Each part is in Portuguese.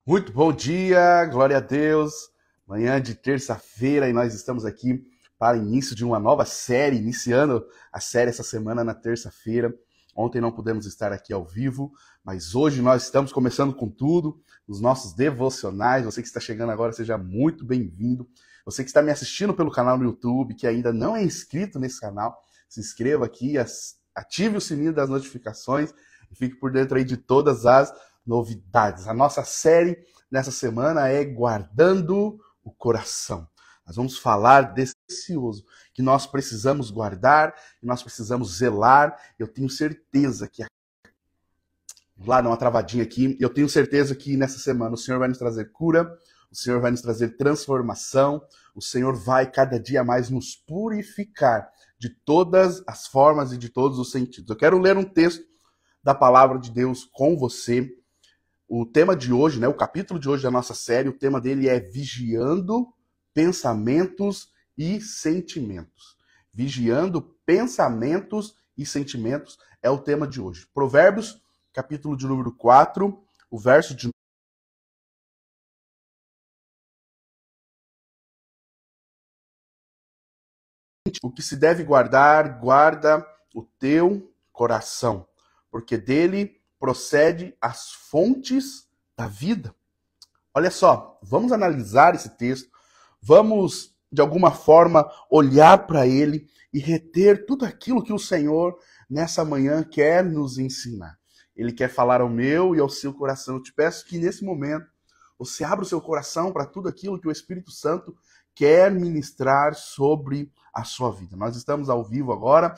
Muito bom dia, glória a Deus. Manhã de terça-feira e nós estamos aqui para o início de uma nova série, iniciando a série essa semana na terça-feira. Ontem não pudemos estar aqui ao vivo, mas hoje nós estamos começando com tudo, os nossos devocionais. Você que está chegando agora, seja muito bem-vindo. Você que está me assistindo pelo canal no YouTube, que ainda não é inscrito nesse canal, se inscreva aqui, ative o sininho das notificações e fique por dentro aí de todas as novidades. A nossa série nessa semana é Guardando o Coração. Nós vamos falar desse precioso que nós precisamos guardar, que nós precisamos zelar. Eu tenho certeza que vamos lá, dar uma travadinha aqui. Eu tenho certeza que nessa semana o Senhor vai nos trazer cura, o Senhor vai nos trazer transformação, o Senhor vai cada dia mais nos purificar de todas as formas e de todos os sentidos. Eu quero ler um texto da palavra de Deus com você. O tema de hoje, né, o capítulo de hoje da nossa série, o tema dele é Vigiando Pensamentos e Sentimentos. Vigiando Pensamentos e Sentimentos é o tema de hoje. Provérbios, capítulo de número 4, o verso de o que se deve guardar, guarda o teu coração, porque dele procede as fontes da vida. Olha só, vamos analisar esse texto, vamos, de alguma forma, olhar para ele e reter tudo aquilo que o Senhor, nessa manhã, quer nos ensinar. Ele quer falar ao meu e ao seu coração. Eu te peço que, nesse momento, você abra o seu coração para tudo aquilo que o Espírito Santo quer ministrar sobre a sua vida. Nós estamos ao vivo agora.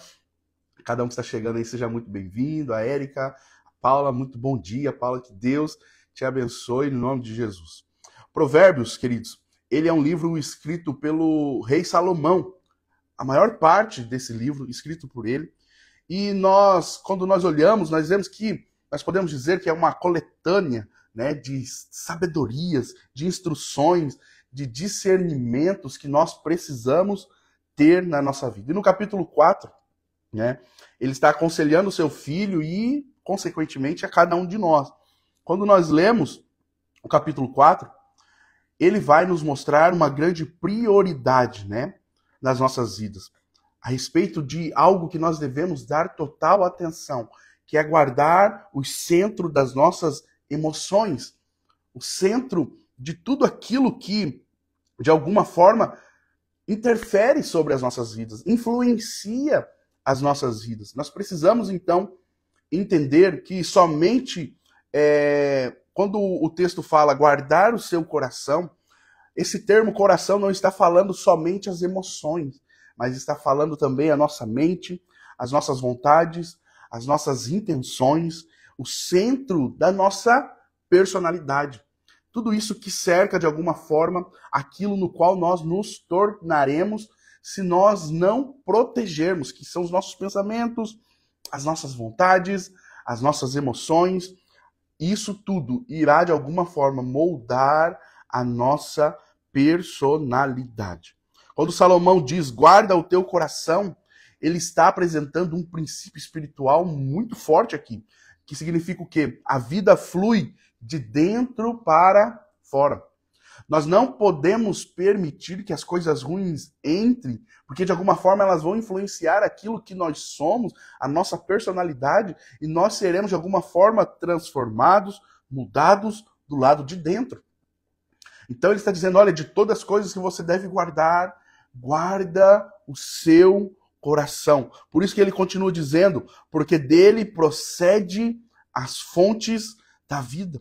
Cada um que está chegando aí, seja muito bem-vindo. A Érica, a Paula, muito bom dia. Paula, que Deus te abençoe no nome de Jesus. Provérbios, queridos, ele é um livro escrito pelo rei Salomão. A maior parte desse livro escrito por ele. E nós, quando nós olhamos, nós vemos que nós podemos dizer que é uma coletânea, né, de sabedorias, de instruções, de discernimentos que nós precisamos ter na nossa vida. E no capítulo 4, né, ele está aconselhando o seu filho e, consequentemente, a cada um de nós. Quando nós lemos o capítulo 4, ele vai nos mostrar uma grande prioridade, né, nas nossas vidas, a respeito de algo que nós devemos dar total atenção, que é guardar o centro das nossas emoções, o centro de tudo aquilo que, de alguma forma, interfere sobre as nossas vidas, influencia as nossas vidas. Nós precisamos, então, entender que somente quando o texto fala guardar o seu coração, esse termo coração não está falando somente as emoções, mas está falando também a nossa mente, as nossas vontades, as nossas intenções, o centro da nossa personalidade. Tudo isso que cerca, de alguma forma, aquilo no qual nós nos tornaremos se nós não protegermos, que são os nossos pensamentos, as nossas vontades, as nossas emoções. Isso tudo irá, de alguma forma, moldar a nossa personalidade. Quando Salomão diz, guarda o teu coração, ele está apresentando um princípio espiritual muito forte aqui, que significa o quê? A vida flui de dentro para fora. Nós não podemos permitir que as coisas ruins entrem, porque de alguma forma elas vão influenciar aquilo que nós somos, a nossa personalidade, e nós seremos de alguma forma transformados, mudados do lado de dentro. Então ele está dizendo, olha, de todas as coisas que você deve guardar, guarda o seu coração. Por isso que ele continua dizendo, porque dele procede as fontes da vida.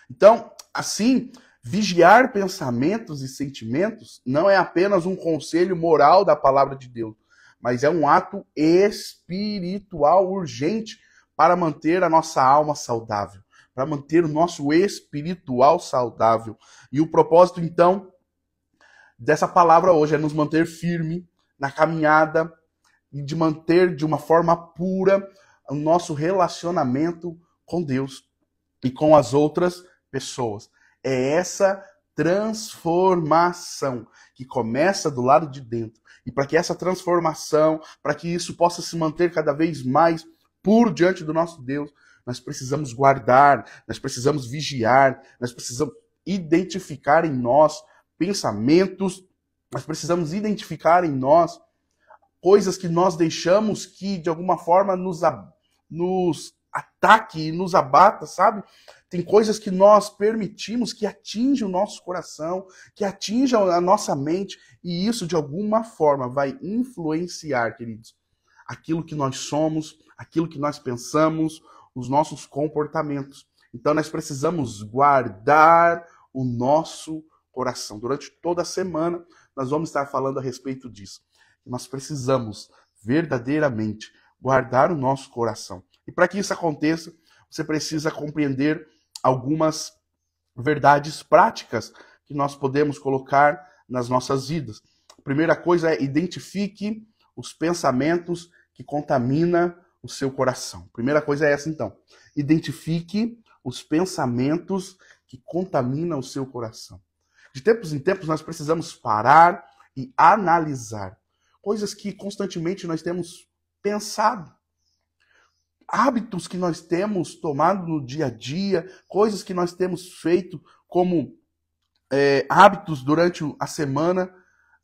Então, assim, vigiar pensamentos e sentimentos não é apenas um conselho moral da palavra de Deus, mas é um ato espiritual urgente para manter a nossa alma saudável, para manter o nosso espiritual saudável. E o propósito, então, dessa palavra hoje é nos manter firme na caminhada e de manter de uma forma pura o nosso relacionamento com Deus e com as outras pessoas. É essa transformação que começa do lado de dentro. E para que essa transformação, para que isso possa se manter cada vez mais puro diante do nosso Deus, nós precisamos guardar, nós precisamos vigiar, nós precisamos identificar em nós pensamentos, nós precisamos identificar em nós coisas que nós deixamos que, de alguma forma, nos ataque e nos abata, sabe? Tem coisas que nós permitimos que atinjam o nosso coração, que atinjam a nossa mente, e isso, de alguma forma, vai influenciar, queridos, aquilo que nós somos, aquilo que nós pensamos, os nossos comportamentos. Então, nós precisamos guardar o nosso coração. Durante toda a semana, nós vamos estar falando a respeito disso. Nós precisamos verdadeiramente guardar o nosso coração. E para que isso aconteça, você precisa compreender algumas verdades práticas que nós podemos colocar nas nossas vidas. A primeira coisa é identifique os pensamentos que contaminam o seu coração. A primeira coisa é essa, então. Identifique os pensamentos que contaminam o seu coração. De tempos em tempos, nós precisamos parar e analisar coisas que constantemente nós temos pensado, hábitos que nós temos tomado no dia a dia, coisas que nós temos feito como hábitos durante a semana.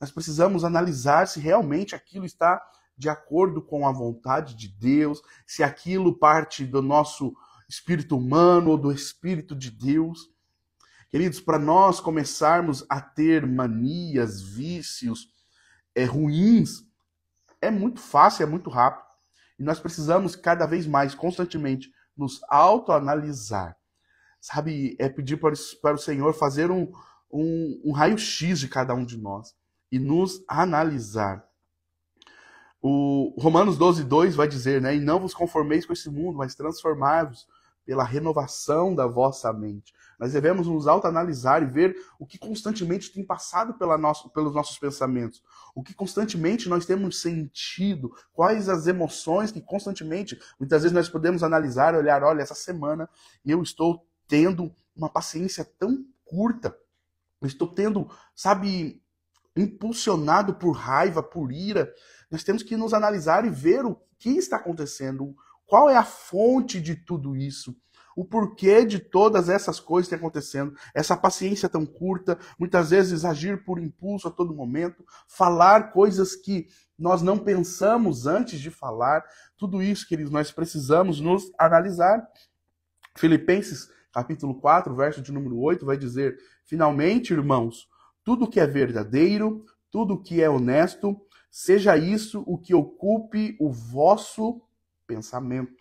Nós precisamos analisar se realmente aquilo está de acordo com a vontade de Deus, se aquilo parte do nosso espírito humano ou do Espírito de Deus. Queridos, para nós começarmos a ter manias, vícios ruins, é muito fácil, é muito rápido. E nós precisamos cada vez mais, constantemente, nos autoanalisar. Sabe, é pedir para o Senhor fazer um raio-x de cada um de nós e nos analisar. O Romanos 12:2 vai dizer, né? E não vos conformeis com esse mundo, mas transformai-vos pela renovação da vossa mente. Nós devemos nos autoanalisar e ver o que constantemente tem passado pelos nossos pensamentos, o que constantemente nós temos sentido, quais as emoções que constantemente, muitas vezes nós podemos analisar, olhar, olha, essa semana eu estou tendo uma paciência tão curta, eu estou tendo, sabe, impulsionado por raiva, por ira. Nós temos que nos analisar e ver o que está acontecendo, qual é a fonte de tudo isso, o porquê de todas essas coisas que estão acontecendo, essa paciência tão curta, muitas vezes agir por impulso a todo momento, falar coisas que nós não pensamos antes de falar. Tudo isso, queridos, nós precisamos nos analisar. Filipenses, capítulo 4, verso de número 8, vai dizer: finalmente, irmãos, tudo que é verdadeiro, tudo que é honesto, seja isso o que ocupe o vosso pensamento.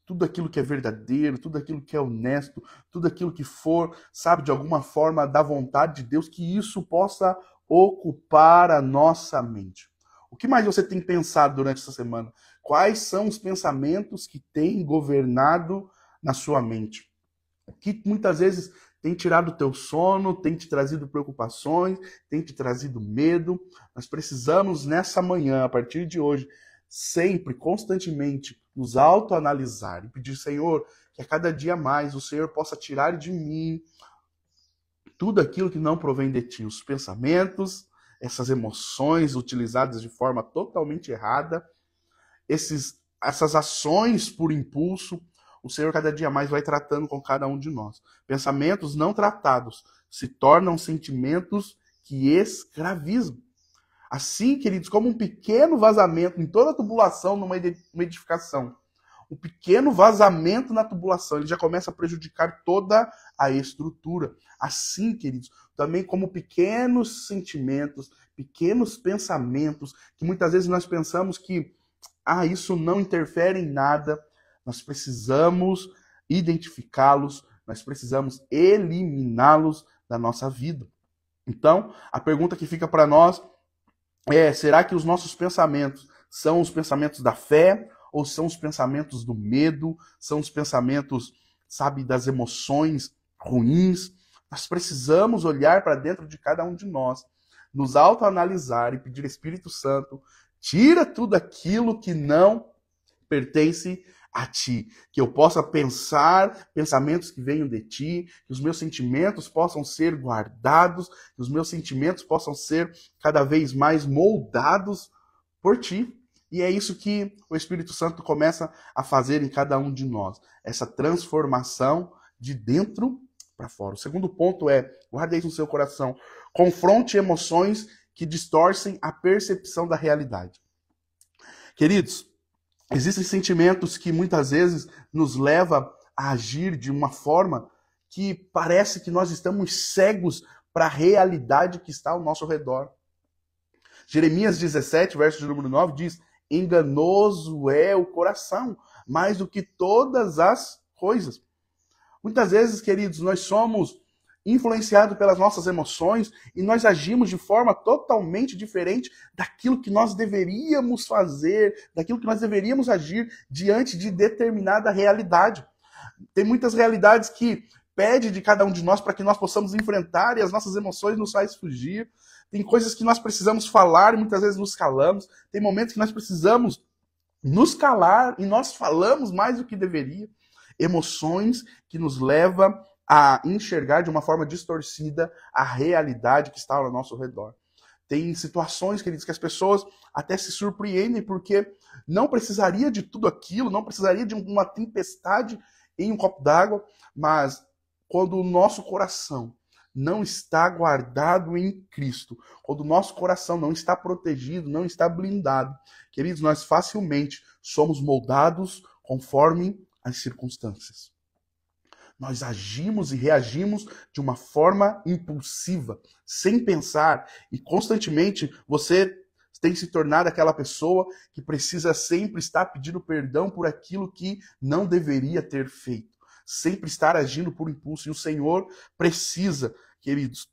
Tudo aquilo que é verdadeiro, tudo aquilo que é honesto, tudo aquilo que for, sabe, de alguma forma da vontade de Deus, que isso possa ocupar a nossa mente. O que mais você tem pensado durante essa semana? Quais são os pensamentos que têm governado na sua mente? O que muitas vezes tem tirado o teu sono, tem te trazido preocupações, tem te trazido medo. Nós precisamos, nessa manhã, a partir de hoje, sempre, constantemente, nos autoanalisar e pedir, Senhor, que a cada dia mais o Senhor possa tirar de mim tudo aquilo que não provém de ti, os pensamentos, essas emoções utilizadas de forma totalmente errada, essas ações por impulso. O Senhor cada dia mais vai tratando com cada um de nós. Pensamentos não tratados se tornam sentimentos que escravizam. Assim, queridos, como um pequeno vazamento em toda a tubulação numa edificação, um pequeno vazamento na tubulação, ele já começa a prejudicar toda a estrutura. Assim, queridos, também como pequenos sentimentos, pequenos pensamentos, que muitas vezes nós pensamos que isso não interfere em nada, nós precisamos identificá-los, nós precisamos eliminá-los da nossa vida. Então, a pergunta que fica para nós será que os nossos pensamentos são os pensamentos da fé ou são os pensamentos do medo, são os pensamentos, sabe, das emoções ruins? Nós precisamos olhar para dentro de cada um de nós, nos autoanalisar e pedir, Espírito Santo, tira tudo aquilo que não pertence a ti, que eu possa pensar pensamentos que venham de ti, que os meus sentimentos possam ser guardados, que os meus sentimentos possam ser cada vez mais moldados por ti. E é isso que o Espírito Santo começa a fazer em cada um de nós. Essa transformação de dentro para fora. O segundo ponto é, guarde isso no seu coração, confronte emoções que distorcem a percepção da realidade. Queridos, existem sentimentos que muitas vezes nos levam a agir de uma forma que parece que nós estamos cegos para a realidade que está ao nosso redor. Jeremias 17, verso de número 9, diz: enganoso é o coração, mais do que todas as coisas. Muitas vezes, queridos, nós somos influenciados pelas nossas emoções e nós agimos de forma totalmente diferente daquilo que nós deveríamos fazer, daquilo que nós deveríamos agir diante de determinada realidade. Tem muitas realidades que pede de cada um de nós para que nós possamos enfrentar e as nossas emoções nos fazem fugir. Tem coisas que nós precisamos falar e muitas vezes nos calamos. Tem momentos que nós precisamos nos calar e nós falamos mais do que deveria. Emoções que nos levam a enxergar de uma forma distorcida a realidade que está ao nosso redor. Tem situações, queridos, que as pessoas até se surpreendem porque não precisaria de tudo aquilo, não precisaria de uma tempestade em um copo d'água, mas quando o nosso coração não está guardado em Cristo, quando o nosso coração não está protegido, não está blindado, queridos, nós facilmente somos moldados conforme as circunstâncias. Nós agimos e reagimos de uma forma impulsiva, sem pensar, e constantemente você tem se tornado aquela pessoa que precisa sempre estar pedindo perdão por aquilo que não deveria ter feito. Sempre estar agindo por impulso. E o Senhor precisa, queridos,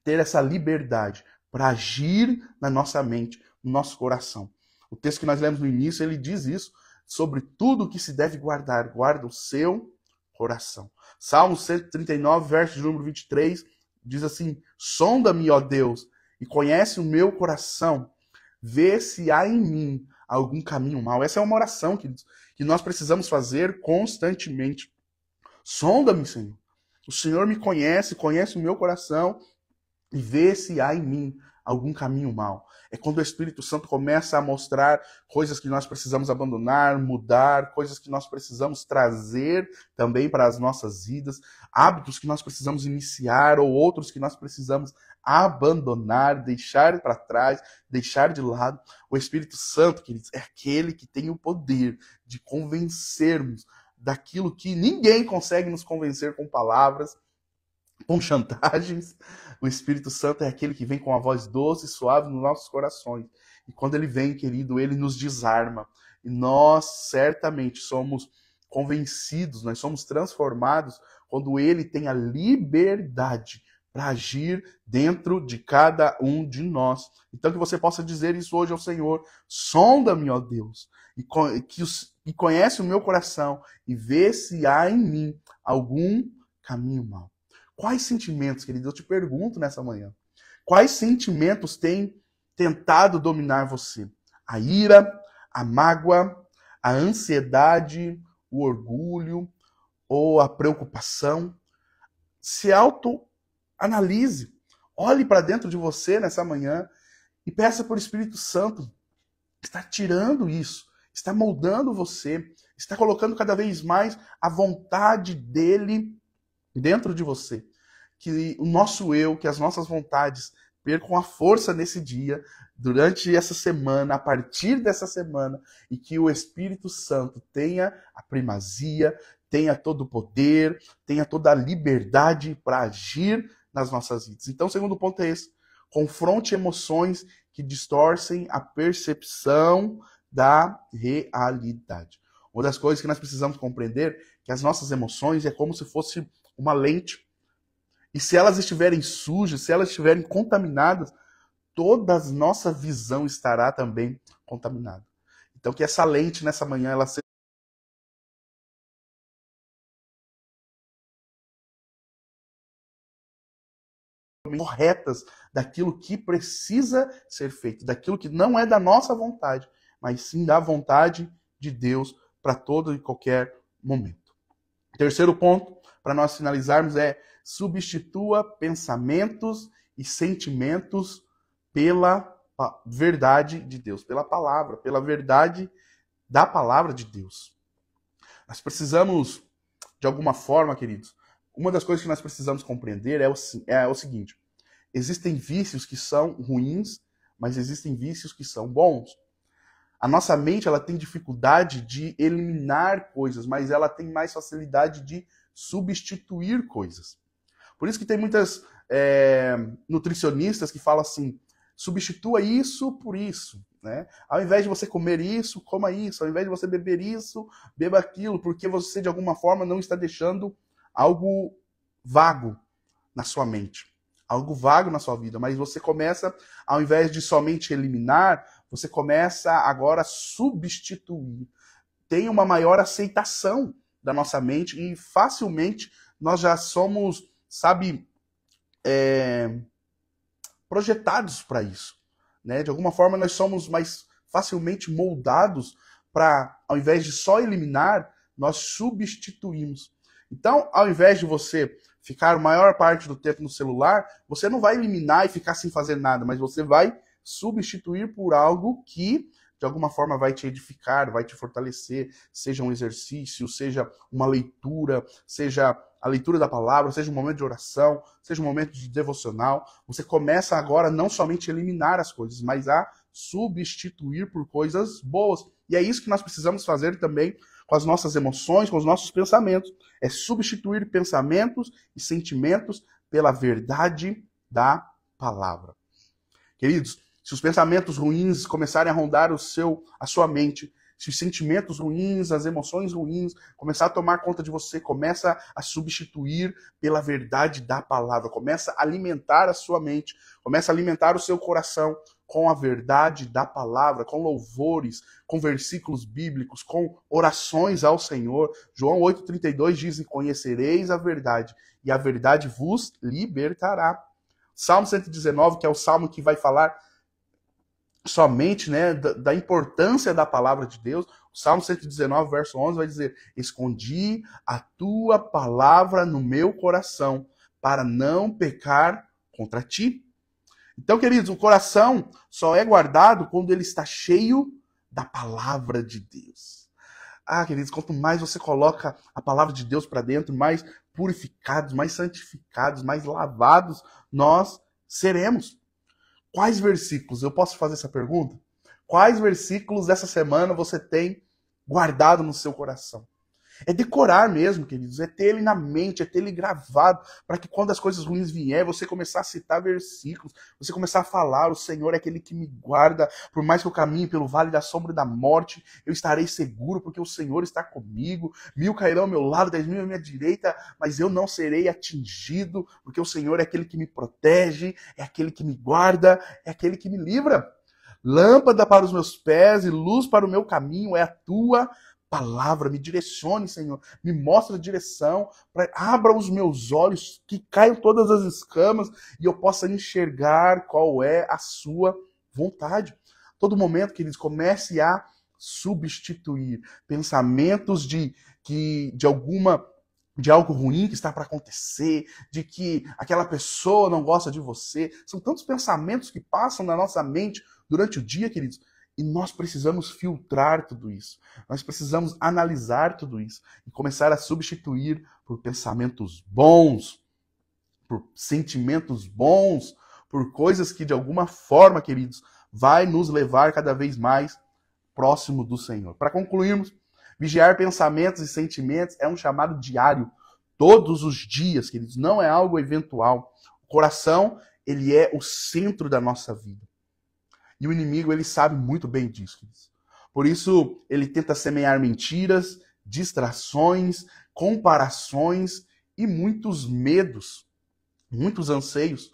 ter essa liberdade para agir na nossa mente, no nosso coração. O texto que nós lemos no início, ele diz isso, sobre tudo que se deve guardar. Guarda o seu coração. Salmo 139, verso de número 23, diz assim: sonda-me, ó Deus, e conhece o meu coração. Vê se há em mim algum caminho mau. Essa é uma oração, queridos, que nós precisamos fazer constantemente. Sonda-me, Senhor. O Senhor me conhece, conhece o meu coração e vê se há em mim algum caminho mau. É quando o Espírito Santo começa a mostrar coisas que nós precisamos abandonar, mudar, coisas que nós precisamos trazer também para as nossas vidas, hábitos que nós precisamos iniciar ou outros que nós precisamos abandonar, deixar para trás, deixar de lado. O Espírito Santo, queridos, é aquele que tem o poder de convencermos daquilo que ninguém consegue nos convencer com palavras, com chantagens. O Espírito Santo é aquele que vem com a voz doce e suave nos nossos corações. E quando ele vem, querido, ele nos desarma. E nós certamente somos convencidos, nós somos transformados quando ele tem a liberdade para agir dentro de cada um de nós. Então que você possa dizer isso hoje ao Senhor: sonda-me, ó Deus, e conhece o meu coração e vê se há em mim algum caminho mau. Quais sentimentos, querido, eu te pergunto nessa manhã, quais sentimentos têm tentado dominar você? A ira, a mágoa, a ansiedade, o orgulho ou a preocupação? Se autoanalise, olhe para dentro de você nessa manhã e peça para o Espírito Santo estar tirando isso, está moldando você, está colocando cada vez mais a vontade dele dentro de você. Que o nosso eu, que as nossas vontades percam a força nesse dia, durante essa semana, a partir dessa semana, e que o Espírito Santo tenha a primazia, tenha todo o poder, tenha toda a liberdade para agir nas nossas vidas. Então, o segundo ponto é esse: confronte emoções que distorcem a percepção da realidade. Uma das coisas que nós precisamos compreender é que as nossas emoções é como se fosse uma lente. E se elas estiverem sujas, se elas estiverem contaminadas, toda a nossa visão estará também contaminada. Então que essa lente nessa manhã ela seja corretas daquilo que precisa ser feito, daquilo que não é da nossa vontade, mas sim da vontade de Deus para todo e qualquer momento. Terceiro ponto, para nós finalizarmos, é: substitua pensamentos e sentimentos pela verdade de Deus, pela palavra, pela verdade da palavra de Deus. Nós precisamos, de alguma forma, queridos, uma das coisas que nós precisamos compreender é o seguinte: existem vícios que são ruins, mas existem vícios que são bons. A nossa mente, ela tem dificuldade de eliminar coisas, mas ela tem mais facilidade de substituir coisas. Por isso que tem muitas nutricionistas que falam assim: substitua isso por isso, né? Ao invés de você comer isso, coma isso. Ao invés de você beber isso, beba aquilo, porque você, de alguma forma, não está deixando algo vago na sua mente, algo vago na sua vida. Mas você começa, ao invés de somente eliminar, você começa agora a substituir. Tem uma maior aceitação da nossa mente e facilmente nós já somos, sabe, projetados para isso, né? De alguma forma nós somos mais facilmente moldados para, ao invés de só eliminar, nós substituímos. Então, ao invés de você ficar a maior parte do tempo no celular, você não vai eliminar e ficar sem fazer nada, mas você vai substituir por algo que, de alguma forma, vai te edificar, vai te fortalecer, seja um exercício, seja uma leitura, seja a leitura da palavra, seja um momento de oração, seja um momento de devocional. Você começa agora não somente a eliminar as coisas, mas a substituir por coisas boas. E é isso que nós precisamos fazer também com as nossas emoções, com os nossos pensamentos. É substituir pensamentos e sentimentos pela verdade da palavra. Queridos, se os pensamentos ruins começarem a rondar a sua mente, se os sentimentos ruins, as emoções ruins começar a tomar conta de você, começa a substituir pela verdade da palavra, começa a alimentar a sua mente, começa a alimentar o seu coração com a verdade da palavra, com louvores, com versículos bíblicos, com orações ao Senhor. João 8,32 diz: conhecereis a verdade, e a verdade vos libertará. Salmo 119, que é o salmo que vai falar somente, né, da importância da palavra de Deus. O Salmo 119, verso 11 vai dizer: escondi a tua palavra no meu coração para não pecar contra ti. Então, queridos, o coração só é guardado quando ele está cheio da palavra de Deus. Ah, queridos, quanto mais você coloca a palavra de Deus para dentro, mais purificados, mais santificados, mais lavados nós seremos. Quais versículos? Eu posso fazer essa pergunta? Quais versículos dessa semana você tem guardado no seu coração? É decorar mesmo, queridos, é ter ele na mente, é ter ele gravado, para que quando as coisas ruins vierem, você começar a citar versículos, você começar a falar: o Senhor é aquele que me guarda, por mais que eu caminhe pelo vale da sombra da morte, eu estarei seguro, porque o Senhor está comigo. 1000 cairão ao meu lado, 10.000 à minha direita, mas eu não serei atingido, porque o Senhor é aquele que me protege, é aquele que me guarda, é aquele que me livra. Lâmpada para os meus pés e luz para o meu caminho é a tua palavra. Me direcione, Senhor, me mostra a direção, abra os meus olhos, que caiam todas as escamas e eu possa enxergar qual é a sua vontade. Todo momento, queridos, comece a substituir pensamentos de algo ruim que está para acontecer, de que aquela pessoa não gosta de você. São tantos pensamentos que passam na nossa mente durante o dia, queridos. E nós precisamos filtrar tudo isso. Nós precisamos analisar tudo isso e começar a substituir por pensamentos bons, por sentimentos bons, por coisas que de alguma forma, queridos, vai nos levar cada vez mais próximo do Senhor. Para concluirmos, vigiar pensamentos e sentimentos é um chamado diário, todos os dias, queridos. Não é algo eventual. O coração, ele é o centro da nossa vida. E o inimigo, ele sabe muito bem disso, queridos. Por isso, ele tenta semear mentiras, distrações, comparações e muitos medos, muitos anseios.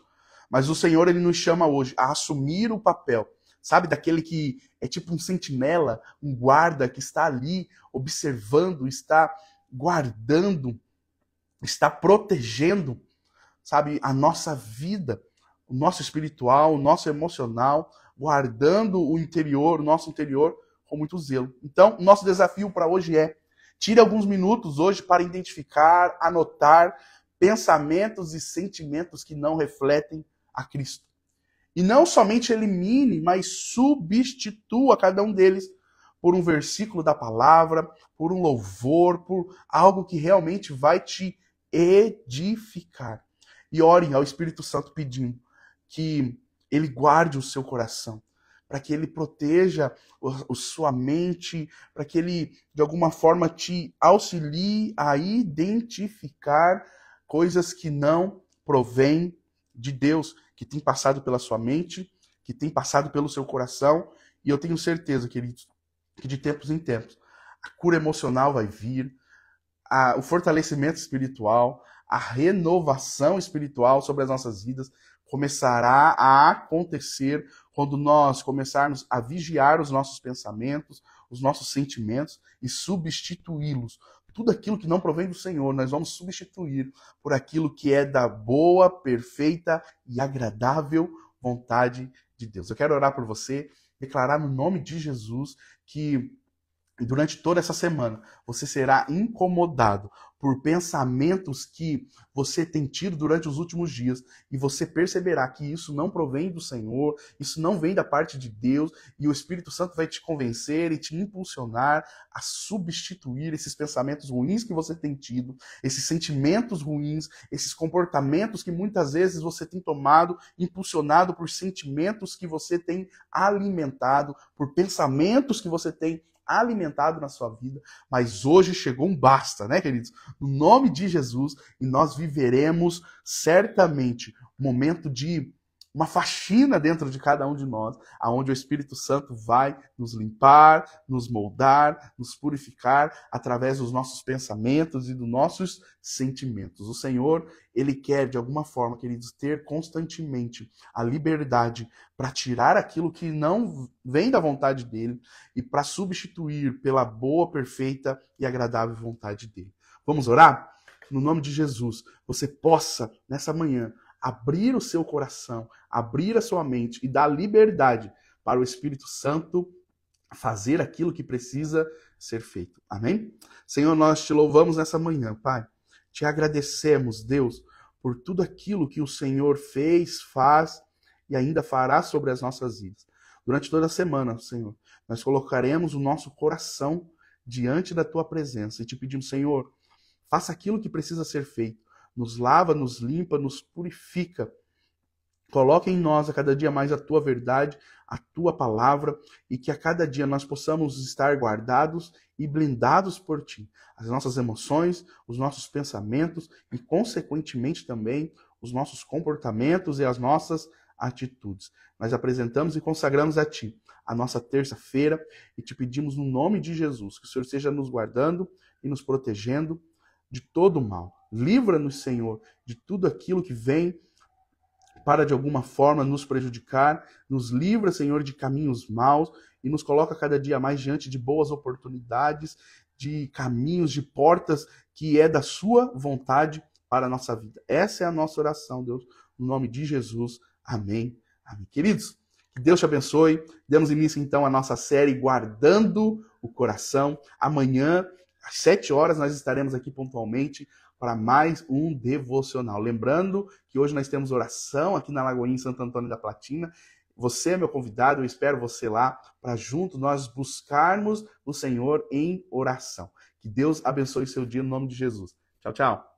Mas o Senhor, ele nos chama hoje a assumir o papel, sabe, daquele que é tipo um sentinela, um guarda que está ali observando, está guardando, está protegendo, sabe, a nossa vida, o nosso espiritual, o nosso emocional, guardando o interior, o nosso interior com muito zelo. Então, o nosso desafio para hoje é: tire alguns minutos hoje para identificar, anotar pensamentos e sentimentos que não refletem a Cristo. E não somente elimine, mas substitua cada um deles por um versículo da palavra, por um louvor, por algo que realmente vai te edificar. E orem ao Espírito Santo pedindo que ele guarde o seu coração, para que ele proteja sua mente, para que ele, de alguma forma, te auxilie a identificar coisas que não provêm de Deus, que tem passado pela sua mente, que tem passado pelo seu coração. E eu tenho certeza, queridos, que de tempos em tempos a cura emocional vai vir, o fortalecimento espiritual, a renovação espiritual sobre as nossas vidas começará a acontecer quando nós começarmos a vigiar os nossos pensamentos, os nossos sentimentos e substituí-los. Tudo aquilo que não provém do Senhor, nós vamos substituir por aquilo que é da boa, perfeita e agradável vontade de Deus. Eu quero orar por você, declarar no nome de Jesus que durante toda essa semana você será incomodado por pensamentos que você tem tido durante os últimos dias e você perceberá que isso não provém do Senhor, isso não vem da parte de Deus, e o Espírito Santo vai te convencer e te impulsionar a substituir esses pensamentos ruins que você tem tido, esses sentimentos ruins, esses comportamentos que muitas vezes você tem tomado, impulsionado por sentimentos que você tem alimentado, por pensamentos que você tem alimentado na sua vida, mas hoje chegou um basta, né, queridos? No nome de Jesus, e nós viveremos certamente um momento de uma faxina dentro de cada um de nós, aonde o Espírito Santo vai nos limpar, nos moldar, nos purificar através dos nossos pensamentos e dos nossos sentimentos. O Senhor, Ele quer, de alguma forma, queridos, ter constantemente a liberdade para tirar aquilo que não vem da vontade dEle e para substituir pela boa, perfeita e agradável vontade dEle. Vamos orar? No nome de Jesus, você possa, nessa manhã, abrir o seu coração, abrir a sua mente e dar liberdade para o Espírito Santo fazer aquilo que precisa ser feito. Amém? Senhor, nós te louvamos nessa manhã, Pai. Te agradecemos, Deus, por tudo aquilo que o Senhor fez, faz e ainda fará sobre as nossas vidas. Durante toda a semana, Senhor, nós colocaremos o nosso coração diante da tua presença e te pedimos, Senhor, faça aquilo que precisa ser feito. Nos lava, nos limpa, nos purifica. Coloque em nós a cada dia mais a tua verdade, a tua palavra, e que a cada dia nós possamos estar guardados e blindados por ti. As nossas emoções, os nossos pensamentos e, consequentemente, também os nossos comportamentos e as nossas atitudes. Nós apresentamos e consagramos a ti a nossa terça-feira e te pedimos no nome de Jesus que o Senhor esteja nos guardando e nos protegendo de todo o mal. Livra-nos, Senhor, de tudo aquilo que vem para, de alguma forma, nos prejudicar. Nos livra, Senhor, de caminhos maus e nos coloca cada dia mais diante de boas oportunidades, de caminhos, de portas que é da sua vontade para a nossa vida. Essa é a nossa oração, Deus, no nome de Jesus. Amém. Amém. Queridos, que Deus te abençoe. Demos início, então, à nossa série Guardando o Coração. Amanhã, às 7 horas, nós estaremos aqui pontualmente para mais um devocional. Lembrando que hoje nós temos oração aqui na Lagoinha, em Santo Antônio da Platina. Você é meu convidado, eu espero você lá para juntos nós buscarmos o Senhor em oração. Que Deus abençoe seu dia no nome de Jesus. Tchau, tchau.